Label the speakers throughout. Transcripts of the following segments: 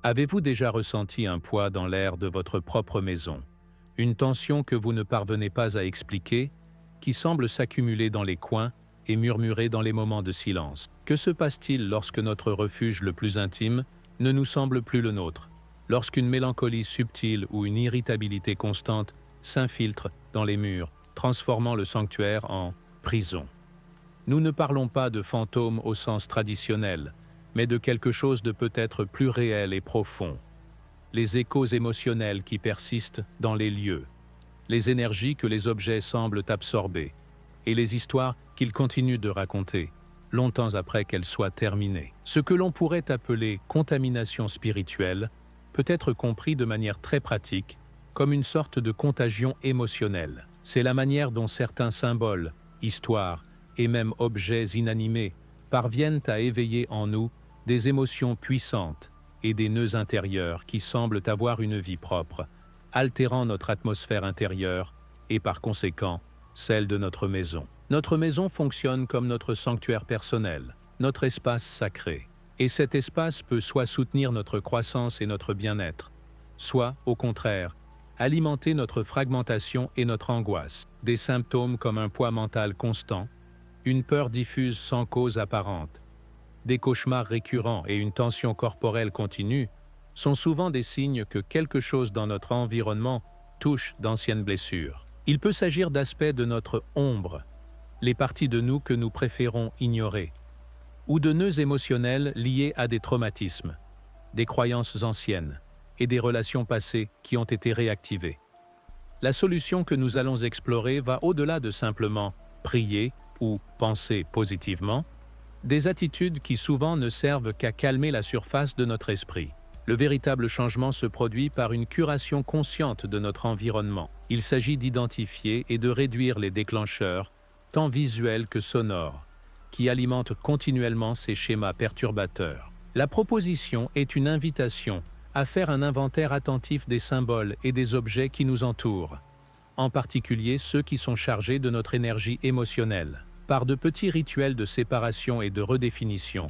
Speaker 1: Avez-vous déjà ressenti un poids dans l'air de votre propre maison? Une tension que vous ne parvenez pas à expliquer, qui semble s'accumuler dans les coins et murmurer dans les moments de silence. Que se passe-t-il lorsque notre refuge le plus intime ne nous semble plus le nôtre? Lorsqu'une mélancolie subtile ou une irritabilité constante s'infiltre dans les murs, transformant le sanctuaire en prison. Nous ne parlons pas de fantômes au sens traditionnel, mais de quelque chose de peut-être plus réel et profond. Les échos émotionnels qui persistent dans les lieux, les énergies que les objets semblent absorber, et les histoires qu'ils continuent de raconter, longtemps après qu'elles soient terminées. Ce que l'on pourrait appeler contamination spirituelle peut être compris de manière très pratique comme une sorte de contagion émotionnelle. C'est la manière dont certains symboles, histoires et même objets inanimés parviennent à éveiller en nous des émotions puissantes et des nœuds intérieurs qui semblent avoir une vie propre, altérant notre atmosphère intérieure et par conséquent celle de notre maison. Notre maison fonctionne comme notre sanctuaire personnel, notre espace sacré. Et cet espace peut soit soutenir notre croissance et notre bien-être, soit, au contraire, alimenter notre fragmentation et notre angoisse. Des symptômes comme un poids mental constant, une peur diffuse sans cause apparente, des cauchemars récurrents et une tension corporelle continue sont souvent des signes que quelque chose dans notre environnement touche d'anciennes blessures. Il peut s'agir d'aspects de notre ombre, les parties de nous que nous préférons ignorer, ou de nœuds émotionnels liés à des traumatismes, des croyances anciennes et des relations passées qui ont été réactivées. La solution que nous allons explorer va au-delà de simplement prier ou penser positivement, des attitudes qui souvent ne servent qu'à calmer la surface de notre esprit. Le véritable changement se produit par une curation consciente de notre environnement. Il s'agit d'identifier et de réduire les déclencheurs, tant visuels que sonores, qui alimentent continuellement ces schémas perturbateurs. La proposition est une invitation à faire un inventaire attentif des symboles et des objets qui nous entourent, en particulier ceux qui sont chargés de notre énergie émotionnelle. Par de petits rituels de séparation et de redéfinition,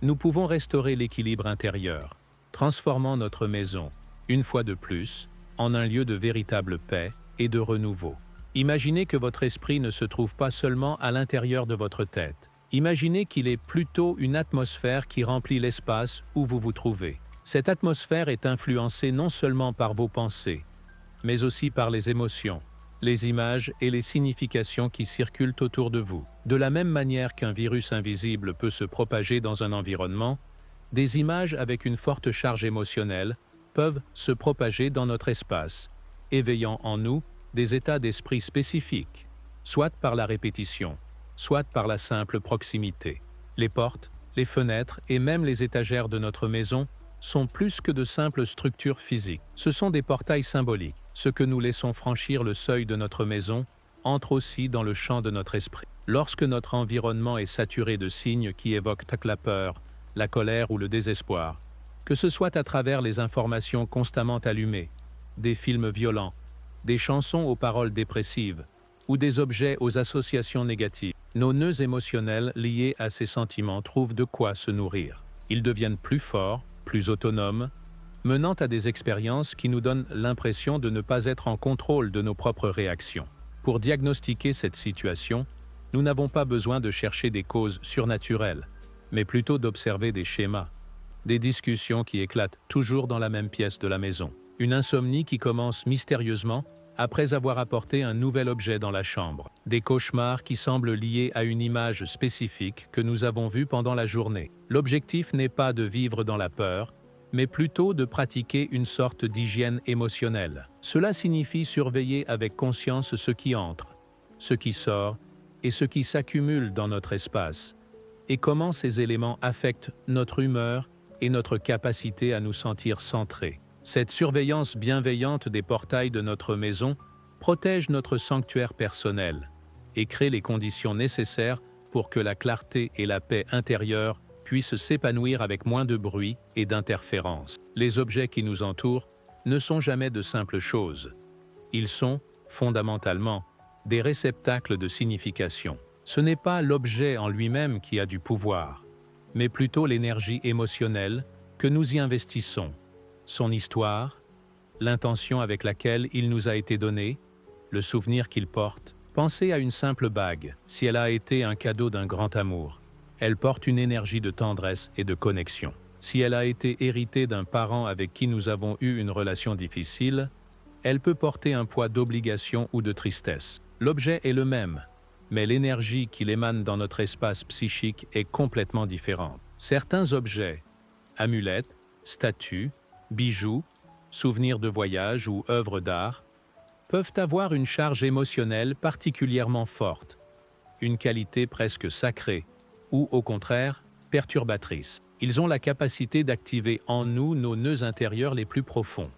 Speaker 1: nous pouvons restaurer l'équilibre intérieur, transformant notre maison, une fois de plus, en un lieu de véritable paix et de renouveau. Imaginez que votre esprit ne se trouve pas seulement à l'intérieur de votre tête. Imaginez qu'il est plutôt une atmosphère qui remplit l'espace où vous vous trouvez. Cette atmosphère est influencée non seulement par vos pensées, mais aussi par les émotions, les images et les significations qui circulent autour de vous. De la même manière qu'un virus invisible peut se propager dans un environnement, des images avec une forte charge émotionnelle peuvent se propager dans notre espace, éveillant en nous des états d'esprit spécifiques, soit par la répétition, soit par la simple proximité. Les portes, les fenêtres et même les étagères de notre maison sont plus que de simples structures physiques. Ce sont des portails symboliques. Ce que nous laissons franchir le seuil de notre maison entre aussi dans le champ de notre esprit. Lorsque notre environnement est saturé de signes qui évoquent la peur, la colère ou le désespoir, que ce soit à travers les informations constamment allumées, des films violents, des chansons aux paroles dépressives ou des objets aux associations négatives, nos nœuds émotionnels liés à ces sentiments trouvent de quoi se nourrir. Ils deviennent plus forts, plus autonomes, menant à des expériences qui nous donnent l'impression de ne pas être en contrôle de nos propres réactions. Pour diagnostiquer cette situation, nous n'avons pas besoin de chercher des causes surnaturelles, mais plutôt d'observer des schémas, des discussions qui éclatent toujours dans la même pièce de la maison, une insomnie qui commence mystérieusement après avoir apporté un nouvel objet dans la chambre, des cauchemars qui semblent liés à une image spécifique que nous avons vue pendant la journée. L'objectif n'est pas de vivre dans la peur, mais plutôt de pratiquer une sorte d'hygiène émotionnelle. Cela signifie surveiller avec conscience ce qui entre, ce qui sort et ce qui s'accumule dans notre espace, et comment ces éléments affectent notre humeur et notre capacité à nous sentir centrés. Cette surveillance bienveillante des portails de notre maison protège notre sanctuaire personnel et crée les conditions nécessaires pour que la clarté et la paix intérieure puissent s'épanouir avec moins de bruit et d'interférences. Les objets qui nous entourent ne sont jamais de simples choses. Ils sont, fondamentalement, des réceptacles de signification. Ce n'est pas l'objet en lui-même qui a du pouvoir, mais plutôt l'énergie émotionnelle que nous y investissons. son histoire, l'intention avec laquelle il nous a été donné, le souvenir qu'il porte. Pensez à une simple bague, si elle a été un cadeau d'un grand amour. Elle porte une énergie de tendresse et de connexion. Si elle a été héritée d'un parent avec qui nous avons eu une relation difficile, elle peut porter un poids d'obligation ou de tristesse. L'objet est le même, mais l'énergie qu'il émane dans notre espace psychique est complètement différente. Certains objets, amulettes, statues, bijoux, souvenirs de voyage ou œuvres d'art, peuvent avoir une charge émotionnelle particulièrement forte, une qualité presque sacrée, ou au contraire, perturbatrice. Ils ont la capacité d'activer en nous nos nœuds intérieurs les plus profonds.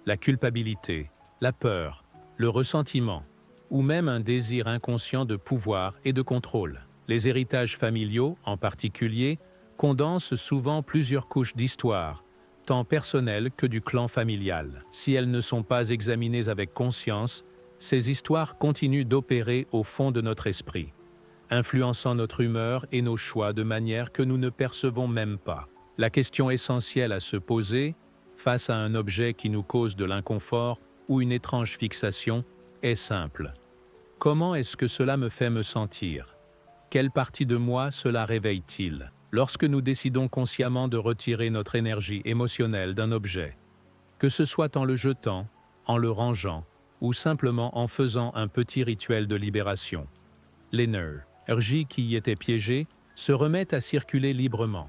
Speaker 1: La culpabilité, la peur, le ressentiment, ou même un désir inconscient de pouvoir et de contrôle. Les héritages familiaux, en particulier, condensent souvent plusieurs couches d'histoire, tant personnelles que du clan familial. Si elles ne sont pas examinées avec conscience, ces histoires continuent d'opérer au fond de notre esprit, influençant notre humeur et nos choix de manière que nous ne percevons même pas. La question essentielle à se poser, face à un objet qui nous cause de l'inconfort ou une étrange fixation, est simple. Comment est-ce que cela me fait me sentir? Quelle partie de moi cela réveille-t-il? Lorsque nous décidons consciemment de retirer notre énergie émotionnelle d'un objet, que ce soit en le jetant, en le rangeant, ou simplement en faisant un petit rituel de libération, l'énergie qui y était piégée se remet à circuler librement.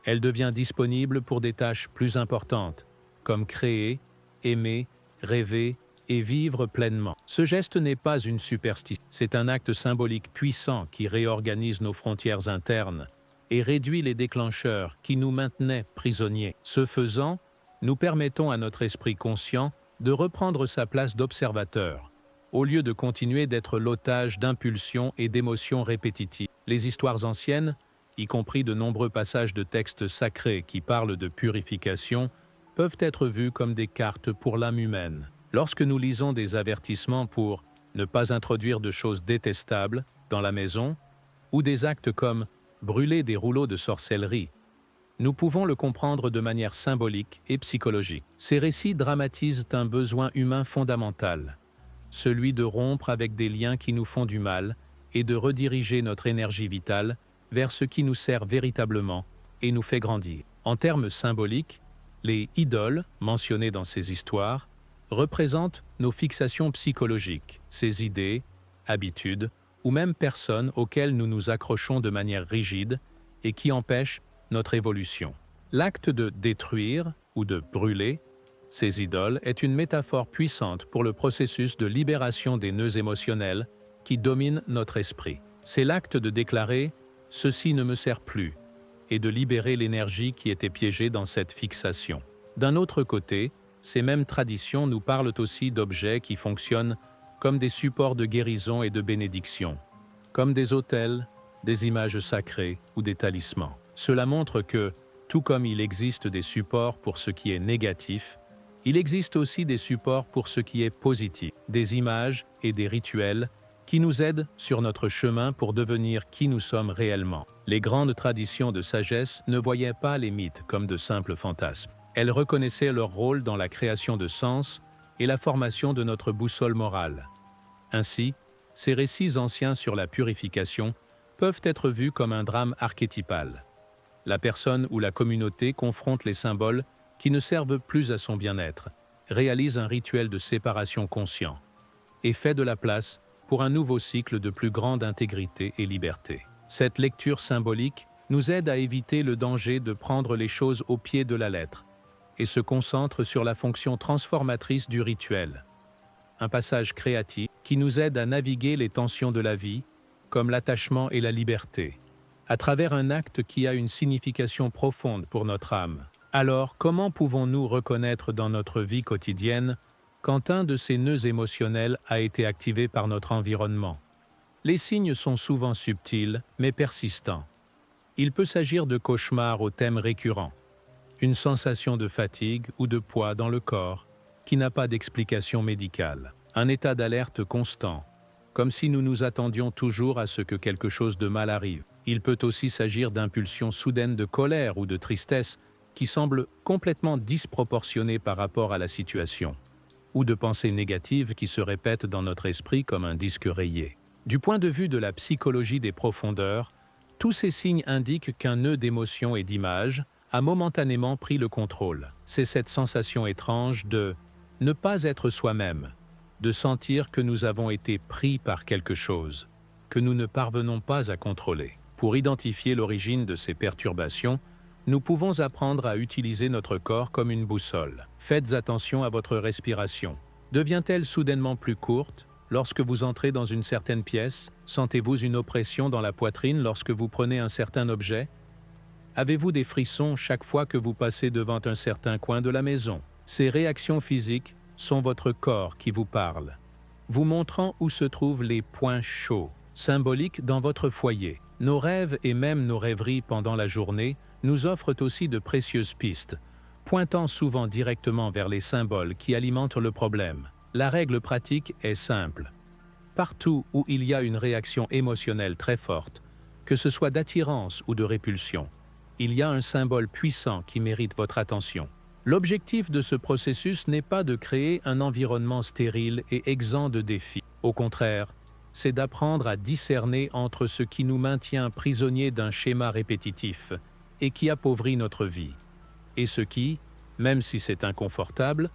Speaker 1: Elle devient disponible pour des tâches plus importantes, comme créer, aimer, rêver et vivre pleinement. Ce geste n'est pas une superstition, c'est un acte symbolique puissant qui réorganise nos frontières internes et réduit les déclencheurs qui nous maintenaient prisonniers. Ce faisant, nous permettons à notre esprit conscient de reprendre sa place d'observateur, au lieu de continuer d'être l'otage d'impulsions et d'émotions répétitives. Les histoires anciennes, y compris de nombreux passages de textes sacrés qui parlent de purification, peuvent être vues comme des cartes pour l'âme humaine. Lorsque nous lisons des avertissements pour ne pas introduire de choses détestables dans la maison, ou des actes comme brûler des rouleaux de sorcellerie, nous pouvons le comprendre de manière symbolique et psychologique. Ces récits dramatisent un besoin humain fondamental, celui de rompre avec des liens qui nous font du mal et de rediriger notre énergie vitale vers ce qui nous sert véritablement et nous fait grandir. En termes symboliques, les idoles, mentionnées dans ces histoires, représentent nos fixations psychologiques, ces idées, habitudes ou même personnes auxquelles nous nous accrochons de manière rigide et qui empêchent notre évolution. L'acte de détruire ou de brûler ces idoles est une métaphore puissante pour le processus de libération des nœuds émotionnels qui dominent notre esprit. C'est l'acte de déclarer « ceci ne me sert plus » et de libérer l'énergie qui était piégée dans cette fixation. D'un autre côté, ces mêmes traditions nous parlent aussi d'objets qui fonctionnent comme des supports de guérison et de bénédiction, comme des autels, des images sacrées ou des talismans. Cela montre que, tout comme il existe des supports pour ce qui est négatif, il existe aussi des supports pour ce qui est positif, des images et des rituels qui nous aident sur notre chemin pour devenir qui nous sommes réellement. Les grandes traditions de sagesse ne voyaient pas les mythes comme de simples fantasmes. Elles reconnaissaient leur rôle dans la création de sens et la formation de notre boussole morale. Ainsi, ces récits anciens sur la purification peuvent être vus comme un drame archétypal. La personne ou la communauté confronte les symboles qui ne servent plus à son bien-être, réalise un rituel de séparation conscient et fait de la place pour un nouveau cycle de plus grande intégrité et liberté. Cette lecture symbolique nous aide à éviter le danger de prendre les choses au pied de la lettre et se concentre sur la fonction transformatrice du rituel. Un passage créatif qui nous aide à naviguer les tensions de la vie, comme l'attachement et la liberté, à travers un acte qui a une signification profonde pour notre âme. Alors, comment pouvons-nous reconnaître dans notre vie quotidienne quand un de ces nœuds émotionnels a été activé par notre environnement? Les signes sont souvent subtils, mais persistants. Il peut s'agir de cauchemars au thème récurrent, une sensation de fatigue ou de poids dans le corps qui n'a pas d'explication médicale, un état d'alerte constant, comme si nous nous attendions toujours à ce que quelque chose de mal arrive. Il peut aussi s'agir d'impulsions soudaines de colère ou de tristesse qui semblent complètement disproportionnées par rapport à la situation, ou de pensées négatives qui se répètent dans notre esprit comme un disque rayé. Du point de vue de la psychologie des profondeurs, tous ces signes indiquent qu'un nœud d'émotions et d'images a momentanément pris le contrôle. C'est cette sensation étrange de ne pas être soi-même, de sentir que nous avons été pris par quelque chose, que nous ne parvenons pas à contrôler. Pour identifier l'origine de ces perturbations, nous pouvons apprendre à utiliser notre corps comme une boussole. Faites attention à votre respiration. Devient-elle soudainement plus courte lorsque vous entrez dans une certaine pièce? Sentez-vous une oppression dans la poitrine lorsque vous prenez un certain objet? Avez-vous des frissons chaque fois que vous passez devant un certain coin de la maison? Ces réactions physiques sont votre corps qui vous parle, vous montrant où se trouvent les points chauds, symboliques dans votre foyer. Nos rêves et même nos rêveries pendant la journée nous offrent aussi de précieuses pistes, pointant souvent directement vers les symboles qui alimentent le problème. La règle pratique est simple. Partout où il y a une réaction émotionnelle très forte, que ce soit d'attirance ou de répulsion, il y a un symbole puissant qui mérite votre attention. L'objectif de ce processus n'est pas de créer un environnement stérile et exempt de défis. Au contraire, c'est d'apprendre à discerner entre ce qui nous maintient prisonniers d'un schéma répétitif et qui appauvrit notre vie, et ce qui, même si c'est inconfortable,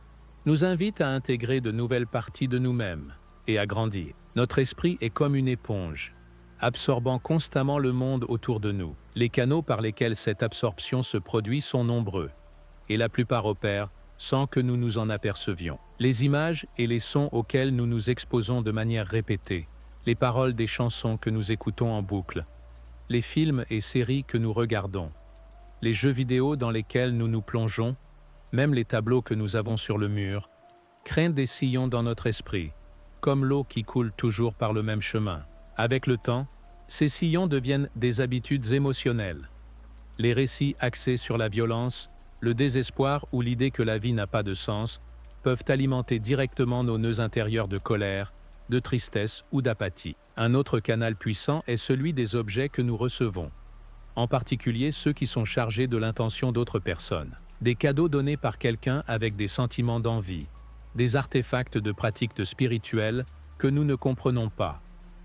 Speaker 1: nous invite à intégrer de nouvelles parties de nous-mêmes et à grandir. Notre esprit est comme une éponge, absorbant constamment le monde autour de nous. Les canaux par lesquels cette absorption se produit sont nombreux, et la plupart opèrent sans que nous nous en apercevions. Les images et les sons auxquels nous nous exposons de manière répétée, les paroles des chansons que nous écoutons en boucle, les films et séries que nous regardons, les jeux vidéo dans lesquels nous nous plongeons, même les tableaux que nous avons sur le mur, créent des sillons dans notre esprit, comme l'eau qui coule toujours par le même chemin. Avec le temps, ces sillons deviennent des habitudes émotionnelles. Les récits axés sur la violence, le désespoir ou l'idée que la vie n'a pas de sens peuvent alimenter directement nos nœuds intérieurs de colère, de tristesse ou d'apathie. Un autre canal puissant est celui des objets que nous recevons, en particulier ceux qui sont chargés de l'intention d'autres personnes. Des cadeaux donnés par quelqu'un avec des sentiments d'envie, des artefacts de pratiques spirituelles que nous ne comprenons pas,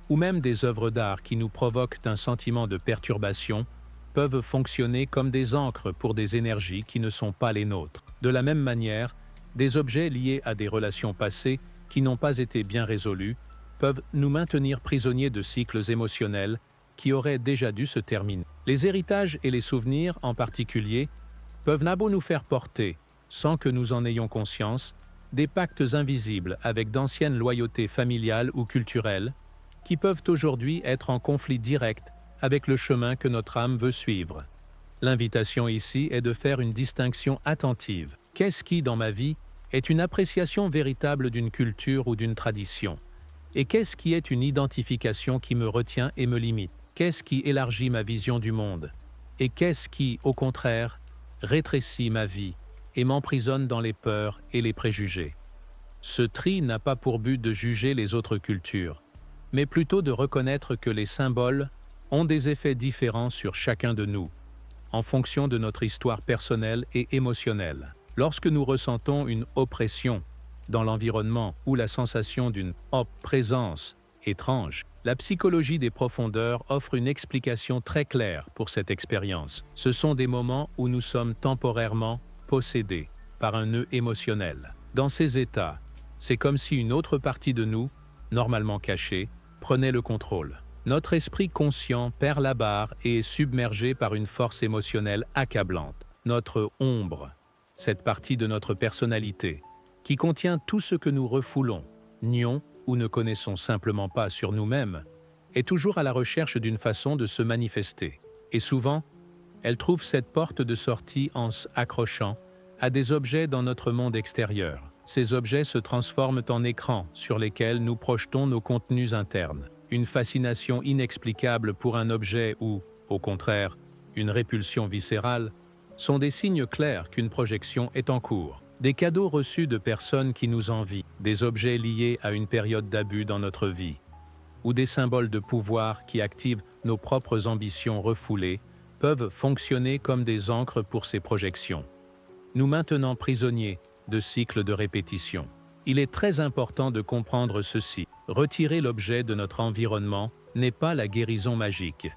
Speaker 1: ou même des œuvres d'art qui nous provoquent un sentiment de perturbation, peuvent fonctionner comme des ancres pour des énergies qui ne sont pas les nôtres. De la même manière, des objets liés à des relations passées qui n'ont pas été bien résolues peuvent nous maintenir prisonniers de cycles émotionnels qui auraient déjà dû se terminer. Les héritages et les souvenirs, en particulier, peuvent n'abo nous faire porter, sans que nous en ayons conscience, des pactes invisibles avec d'anciennes loyautés familiales ou culturelles qui peuvent aujourd'hui être en conflit direct avec le chemin que notre âme veut suivre. L'invitation ici est de faire une distinction attentive. Qu'est-ce qui, dans ma vie, est une appréciation véritable d'une culture ou d'une tradition? Et qu'est-ce qui est une identification qui me retient et me limite? Qu'est-ce qui élargit ma vision du monde? Et qu'est-ce qui, au contraire, rétrécit ma vie et m'emprisonne dans les peurs et les préjugés? Ce tri n'a pas pour but de juger les autres cultures, mais plutôt de reconnaître que les symboles ont des effets différents sur chacun de nous, en fonction de notre histoire personnelle et émotionnelle. Lorsque nous ressentons une oppression dans l'environnement ou la sensation d'une présence étrange, la psychologie des profondeurs offre une explication très claire pour cette expérience. Ce sont des moments où nous sommes temporairement possédés par un nœud émotionnel. Dans ces états, c'est comme si une autre partie de nous, normalement cachée, prenait le contrôle. Notre esprit conscient perd la barre et est submergé par une force émotionnelle accablante. Notre ombre, cette partie de notre personnalité, qui contient tout ce que nous refoulons, nions ou ne connaissons simplement pas sur nous-mêmes, est toujours à la recherche d'une façon de se manifester. Et souvent, elle trouve cette porte de sortie en s'accrochant à des objets dans notre monde extérieur. Ces objets se transforment en écrans sur lesquels nous projetons nos contenus internes. Une fascination inexplicable pour un objet ou, au contraire, une répulsion viscérale, sont des signes clairs qu'une projection est en cours. Des cadeaux reçus de personnes qui nous envient, des objets liés à une période d'abus dans notre vie, ou des symboles de pouvoir qui activent nos propres ambitions refoulées, peuvent fonctionner comme des ancres pour ces projections, nous maintenant prisonniers de cycles de répétition. Il est très important de comprendre ceci. Retirer l'objet de notre environnement n'est pas la guérison magique,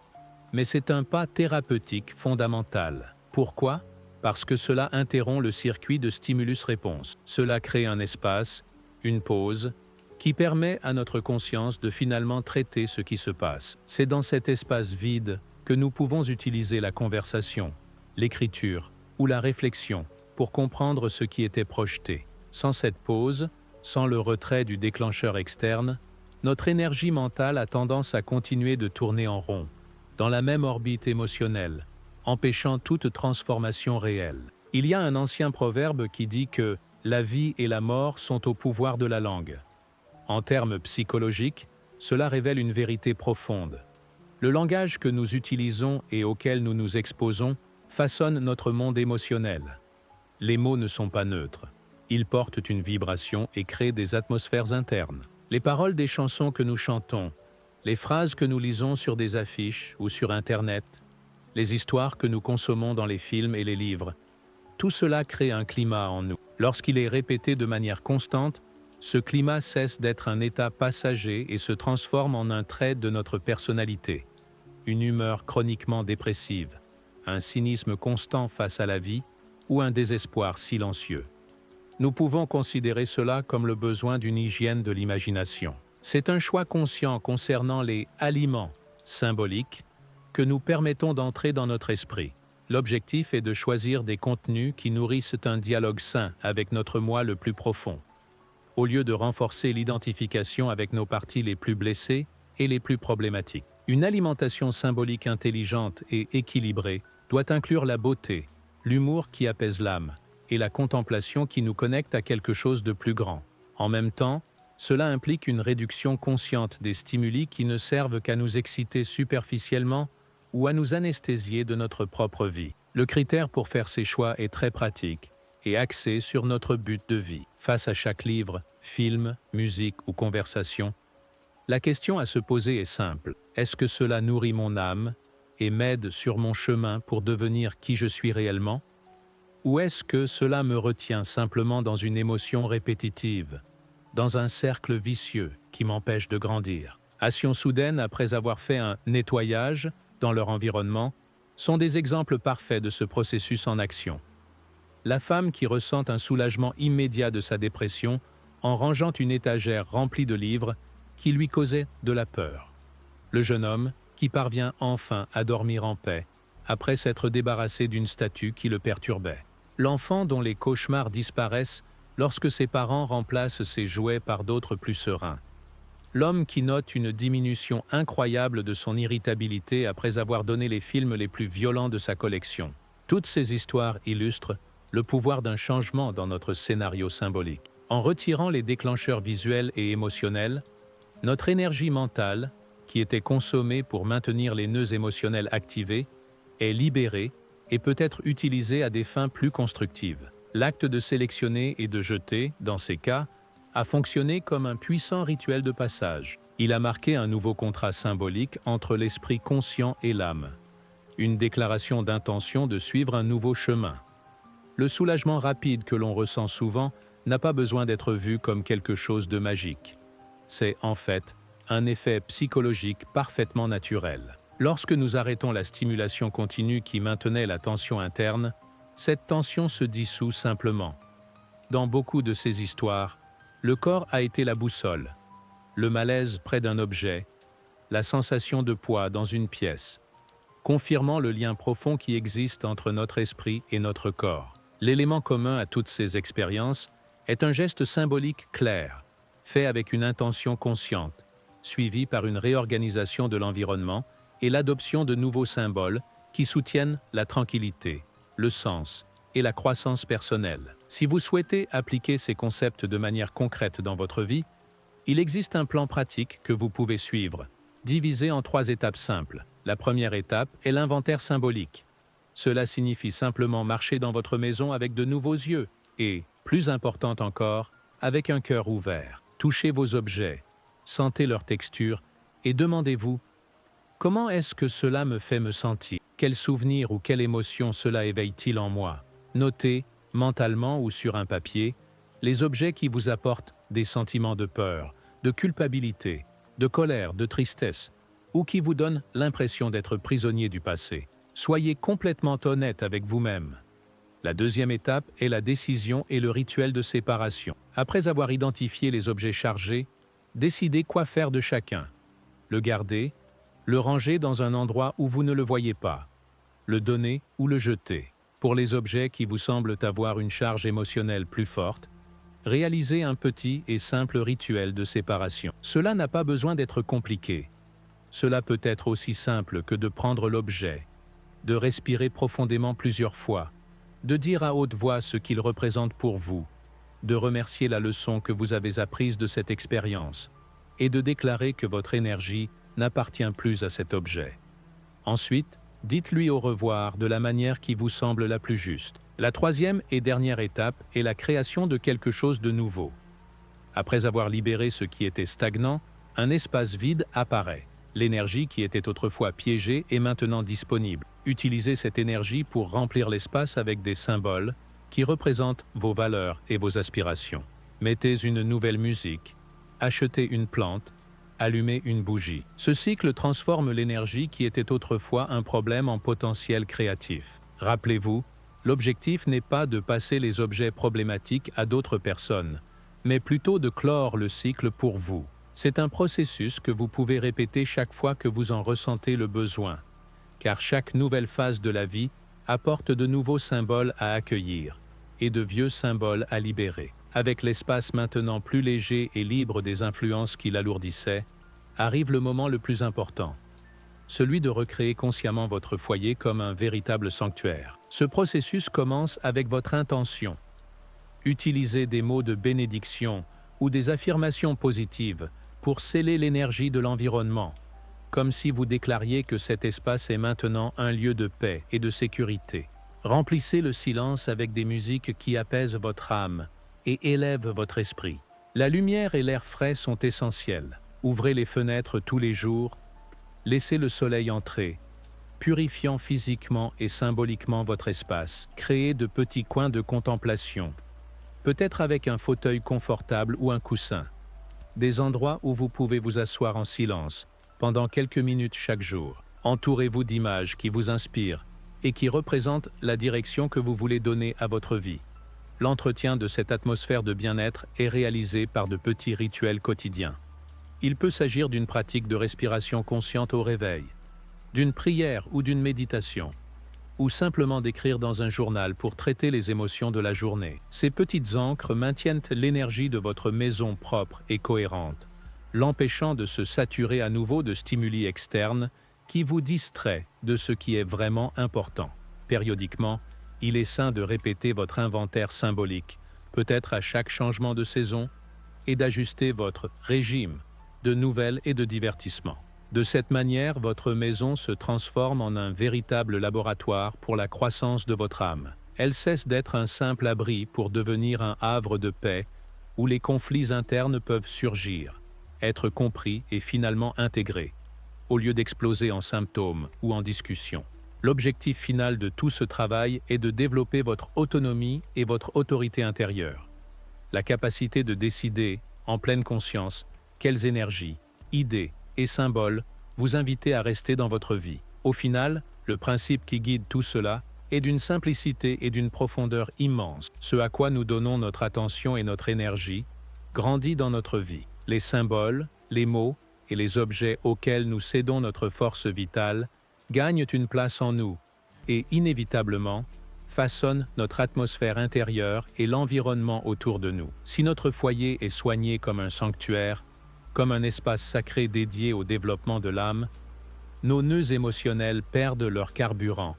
Speaker 1: mais c'est un pas thérapeutique fondamental. Pourquoi? Parce que cela interrompt le circuit de stimulus-réponse. Cela crée un espace, une pause, qui permet à notre conscience de finalement traiter ce qui se passe. C'est dans cet espace vide que nous pouvons utiliser la conversation, l'écriture ou la réflexion pour comprendre ce qui était projeté. Sans cette pause, sans le retrait du déclencheur externe, notre énergie mentale a tendance à continuer de tourner en rond, dans la même orbite émotionnelle, empêchant toute transformation réelle. Il y a un ancien proverbe qui dit que la vie et la mort sont au pouvoir de la langue. En termes psychologiques, cela révèle une vérité profonde. Le langage que nous utilisons et auquel nous nous exposons façonne notre monde émotionnel. Les mots ne sont pas neutres. Ils portent une vibration et créent des atmosphères internes. Les paroles des chansons que nous chantons, les phrases que nous lisons sur des affiches ou sur Internet, les histoires que nous consommons dans les films et les livres, tout cela crée un climat en nous. Lorsqu'il est répété de manière constante, ce climat cesse d'être un état passager et se transforme en un trait de notre personnalité. Une humeur chroniquement dépressive, un cynisme constant face à la vie ou un désespoir silencieux. Nous pouvons considérer cela comme le besoin d'une hygiène de l'imagination. C'est un choix conscient concernant les aliments symboliques que nous permettons d'entrer dans notre esprit. L'objectif est de choisir des contenus qui nourrissent un dialogue sain avec notre moi le plus profond, au lieu de renforcer l'identification avec nos parties les plus blessées et les plus problématiques. Une alimentation symbolique intelligente et équilibrée doit inclure la beauté, l'humour qui apaise l'âme, et la contemplation qui nous connecte à quelque chose de plus grand. En même temps, cela implique une réduction consciente des stimuli qui ne servent qu'à nous exciter superficiellement ou à nous anesthésier de notre propre vie. Le critère pour faire ces choix est très pratique et axé sur notre but de vie. Face à chaque livre, film, musique ou conversation, la question à se poser est simple. Est-ce que cela nourrit mon âme et m'aide sur mon chemin pour devenir qui je suis réellement? Ou est-ce que cela me retient simplement dans une émotion répétitive, dans un cercle vicieux qui m'empêche de grandir? Actions soudaines après avoir fait un nettoyage dans leur environnement sont des exemples parfaits de ce processus en action. La femme qui ressent un soulagement immédiat de sa dépression en rangeant une étagère remplie de livres qui lui causaient de la peur. Le jeune homme qui parvient enfin à dormir en paix après s'être débarrassé d'une statue qui le perturbait. L'enfant dont les cauchemars disparaissent lorsque ses parents remplacent ses jouets par d'autres plus sereins. L'homme qui note une diminution incroyable de son irritabilité après avoir donné les films les plus violents de sa collection. Toutes ces histoires illustrent le pouvoir d'un changement dans notre scénario symbolique. En retirant les déclencheurs visuels et émotionnels, notre énergie mentale, qui était consommée pour maintenir les nœuds émotionnels activés, est libérée et peut être utilisée à des fins plus constructives. L'acte de sélectionner et de jeter, dans ces cas, a fonctionné comme un puissant rituel de passage. Il a marqué un nouveau contrat symbolique entre l'esprit conscient et l'âme. Une déclaration d'intention de suivre un nouveau chemin. Le soulagement rapide que l'on ressent souvent n'a pas besoin d'être vu comme quelque chose de magique. C'est, en fait, un effet psychologique parfaitement naturel. Lorsque nous arrêtons la stimulation continue qui maintenait la tension interne, cette tension se dissout simplement. Dans beaucoup de ces histoires, le corps a été la boussole, le malaise près d'un objet, la sensation de poids dans une pièce, confirmant le lien profond qui existe entre notre esprit et notre corps. L'élément commun à toutes ces expériences est un geste symbolique clair, fait avec une intention consciente, suivi par une réorganisation de l'environnement et l'adoption de nouveaux symboles qui soutiennent la tranquillité, le sens et la croissance personnelle. Si vous souhaitez appliquer ces concepts de manière concrète dans votre vie, il existe un plan pratique que vous pouvez suivre, divisé en 3 étapes simples. La première étape est l'inventaire symbolique. Cela signifie simplement marcher dans votre maison avec de nouveaux yeux et, plus important encore, avec un cœur ouvert. Touchez vos objets, sentez leur texture et demandez-vous: comment est-ce que cela me fait me sentir? Quel souvenir ou quelle émotion cela éveille-t-il en moi? Notez, mentalement ou sur un papier, les objets qui vous apportent des sentiments de peur, de culpabilité, de colère, de tristesse, ou qui vous donnent l'impression d'être prisonnier du passé. Soyez complètement honnête avec vous-même. La deuxième étape est la décision et le rituel de séparation. Après avoir identifié les objets chargés, décidez quoi faire de chacun. Le garder, le ranger dans un endroit où vous ne le voyez pas, le donner ou le jeter. Pour les objets qui vous semblent avoir une charge émotionnelle plus forte, réalisez un petit et simple rituel de séparation. Cela n'a pas besoin d'être compliqué. Cela peut être aussi simple que de prendre l'objet, de respirer profondément plusieurs fois, de dire à haute voix ce qu'il représente pour vous, de remercier la leçon que vous avez apprise de cette expérience et de déclarer que votre énergie n'appartient plus à cet objet. Ensuite, dites-lui au revoir de la manière qui vous semble la plus juste. La troisième et dernière étape est la création de quelque chose de nouveau. Après avoir libéré ce qui était stagnant, un espace vide apparaît. L'énergie qui était autrefois piégée est maintenant disponible. Utilisez cette énergie pour remplir l'espace avec des symboles qui représentent vos valeurs et vos aspirations. Mettez une nouvelle musique, achetez une plante, allumez une bougie. Ce cycle transforme l'énergie qui était autrefois un problème en potentiel créatif. Rappelez-vous, l'objectif n'est pas de passer les objets problématiques à d'autres personnes, mais plutôt de clore le cycle pour vous. C'est un processus que vous pouvez répéter chaque fois que vous en ressentez le besoin, car chaque nouvelle phase de la vie apporte de nouveaux symboles à accueillir et de vieux symboles à libérer. Avec l'espace maintenant plus léger et libre des influences qui l'alourdissaient, arrive le moment le plus important, celui de recréer consciemment votre foyer comme un véritable sanctuaire. Ce processus commence avec votre intention. Utilisez des mots de bénédiction ou des affirmations positives pour sceller l'énergie de l'environnement, comme si vous déclariez que cet espace est maintenant un lieu de paix et de sécurité. Remplissez le silence avec des musiques qui apaisent votre âme et élèvent votre esprit. La lumière et l'air frais sont essentiels. Ouvrez les fenêtres tous les jours, laissez le soleil entrer, purifiant physiquement et symboliquement votre espace. Créez de petits coins de contemplation, peut-être avec un fauteuil confortable ou un coussin. Des endroits où vous pouvez vous asseoir en silence pendant quelques minutes chaque jour. Entourez-vous d'images qui vous inspirent et qui représentent la direction que vous voulez donner à votre vie. L'entretien de cette atmosphère de bien-être est réalisé par de petits rituels quotidiens. Il peut s'agir d'une pratique de respiration consciente au réveil, d'une prière ou d'une méditation, ou simplement d'écrire dans un journal pour traiter les émotions de la journée. Ces petites ancres maintiennent l'énergie de votre maison propre et cohérente, l'empêchant de se saturer à nouveau de stimuli externes qui vous distraient de ce qui est vraiment important. Périodiquement, il est sain de répéter votre inventaire symbolique, peut-être à chaque changement de saison, et d'ajuster votre régime de nouvelles et de divertissement. De cette manière, votre maison se transforme en un véritable laboratoire pour la croissance de votre âme. Elle cesse d'être un simple abri pour devenir un havre de paix où les conflits internes peuvent surgir, être compris et finalement intégrés, au lieu d'exploser en symptômes ou en discussions. L'objectif final de tout ce travail est de développer votre autonomie et votre autorité intérieure. La capacité de décider, en pleine conscience, quelles énergies, idées et symboles vous invitez à rester dans votre vie. Au final, le principe qui guide tout cela est d'une simplicité et d'une profondeur immense. Ce à quoi nous donnons notre attention et notre énergie grandit dans notre vie. Les symboles, les mots et les objets auxquels nous cédons notre force vitale gagnent une place en nous et, inévitablement, façonnent notre atmosphère intérieure et l'environnement autour de nous. Si notre foyer est soigné comme un sanctuaire, comme un espace sacré dédié au développement de l'âme, nos nœuds émotionnels perdent leur carburant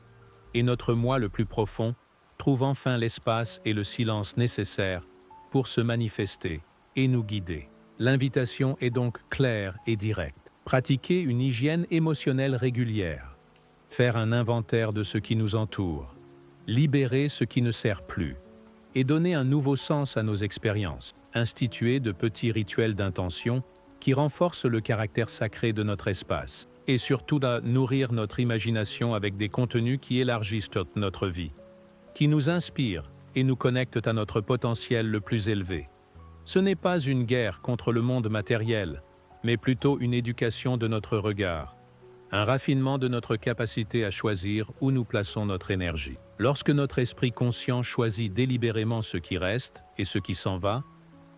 Speaker 1: et notre moi le plus profond trouve enfin l'espace et le silence nécessaires pour se manifester et nous guider. L'invitation est donc claire et directe. Pratiquer une hygiène émotionnelle régulière, faire un inventaire de ce qui nous entoure, libérer ce qui ne sert plus et donner un nouveau sens à nos expériences, instituer de petits rituels d'intention qui renforcent le caractère sacré de notre espace. et surtout à nourrir notre imagination avec des contenus qui élargissent notre vie, qui nous inspirent et nous connectent à notre potentiel le plus élevé. Ce n'est pas une guerre contre le monde matériel, mais plutôt une éducation de notre regard, un raffinement de notre capacité à choisir où nous plaçons notre énergie. Lorsque notre esprit conscient choisit délibérément ce qui reste et ce qui s'en va,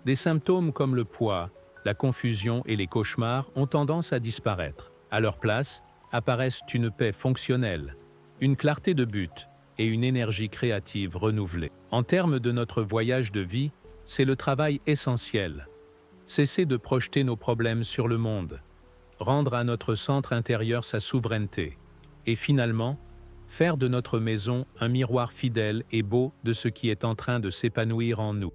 Speaker 1: des symptômes comme le poids, la confusion et les cauchemars ont tendance à disparaître. À leur place, apparaissent une paix fonctionnelle, une clarté de but et une énergie créative renouvelée. En termes de notre voyage de vie, c'est le travail essentiel. Cesser de projeter nos problèmes sur le monde, rendre à notre centre intérieur sa souveraineté, et finalement, faire de notre maison un miroir fidèle et beau de ce qui est en train de s'épanouir en nous.